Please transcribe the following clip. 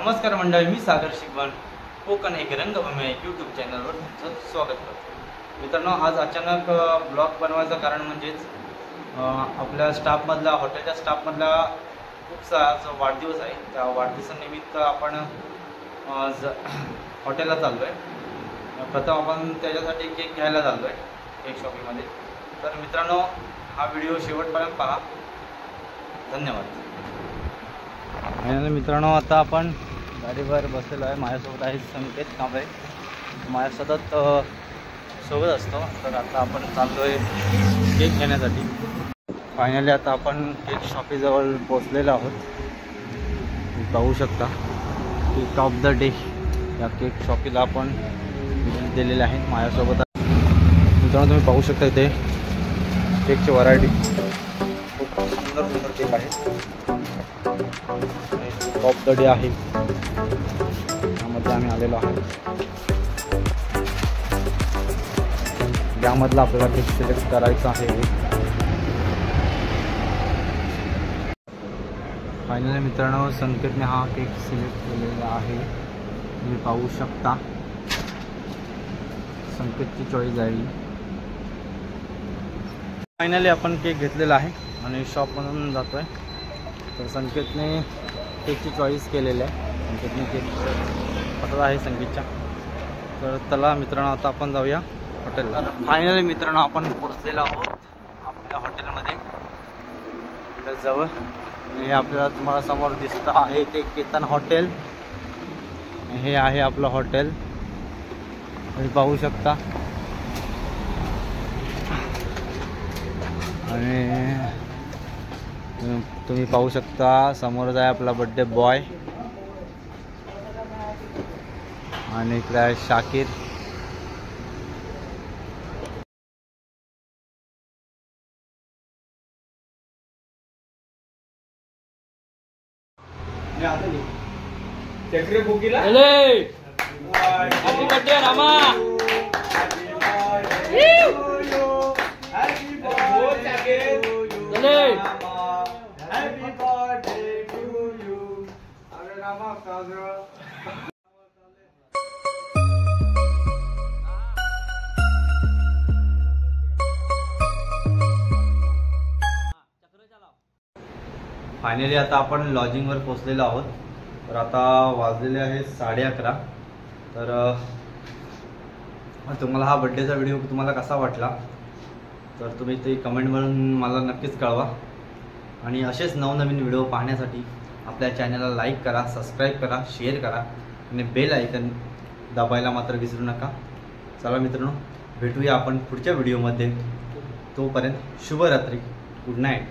नमस्कार मंडळी, मी सागर शिकवण कोकण एक रंगभूमी यूट्यूब चॅनलवर तुमचं स्वागत करतो। मित्रांनो, आज अचानक ब्लॉग बनवायचं कारण म्हणजेच आपल्या स्टाफमधला हॉटेलच्या स्टाफमधला खूपसा जो वाढदिवस आहे त्या वाढदिवसानिमित्त आपण हॉटेलला चाललो आहे। प्रथम आपण त्याच्यासाठी केक घ्यायला चाललो आहे केक शॉपिंगमध्ये। तर मित्रांनो, हा व्हिडिओ शेवटपर्यंत पहा। धन्यवाद। आणि मित्रांनो, आता आपण गाडीवर बसलेलो आहे। माझ्यासोबत आहे संकेत कांबळे, माझ्या सतत सोबत असतो। तर आता आपण चाललो आहे केक घेण्यासाठी। फायनली आता आपण केक शॉपीजवळ पोचलेलो आहोत। तुम्ही पाहू शकता केक ऑफ द डे या केक शॉपीला आपण दिलेले आहे। माझ्यासोबत मित्रांनो, तुम्ही पाहू शकता इथे केकची व्हरायटी खूप सुंदर सुंदर केक आहे। ऑफ द डे आहे, यामध्ये आम्ही आलेलो आहे। यामधला आपल्याला केक सिलेक्ट करायचा आहे। फायनली मित्रांनो, संकेतने हा केक सिलेक्ट केलेला आहे। तुम्ही पाहू शकता संकेतची चॉईस आहे। फायनली आपण केक घेतलेला आहे आणि शॉपमधून जातोय। तर संकेतने केकची चॉईस केलेली आहे। संकेतने केक पसंत आहे संकेतच्या। तर चला मित्रांनो, आता आपण जाऊया हॉटेलला। फायनली मित्रांनो, आपण पोहोचलेलो आहोत आपल्या हॉटेलमध्ये जवळ। हे आपल्याला तुम्हाला समोर दिसतं आहे ते केतन हॉटेल। हे आहे आपलं हॉटेल, तुम्ही पाहू शकता। आणि तुम्ही पाहू शकता समोरच आहे आपला बर्थडे बॉय आणि इकडे आहे शाकीर। चक्री बुकीला हॅपी बर्थडे रामा। फायनली आता आपण लॉजिंगवर पोहोचलेलो आहोत। तर आता वाजलेले आहे 11:30। तर तुम्हाला हा बड्डेचा व्हिडिओ तुम्हाला कसा वाटला तर तुम्ही ते कमेंटवरून मला नक्कीच कळवा। आणि असेच नवनवीन व्हिडिओ पाहण्यासाठी आपल्या चॅनलला लाईक करा, सबस्क्राईब करा, शेअर करा आणि बेल आयकन दाबायला मात्र विसरू नका। चला मित्रांनो, भेटूया आपण पुढच्या व्हिडिओमध्ये। तोपर्यंत शुभरात्री, गुड नाईट।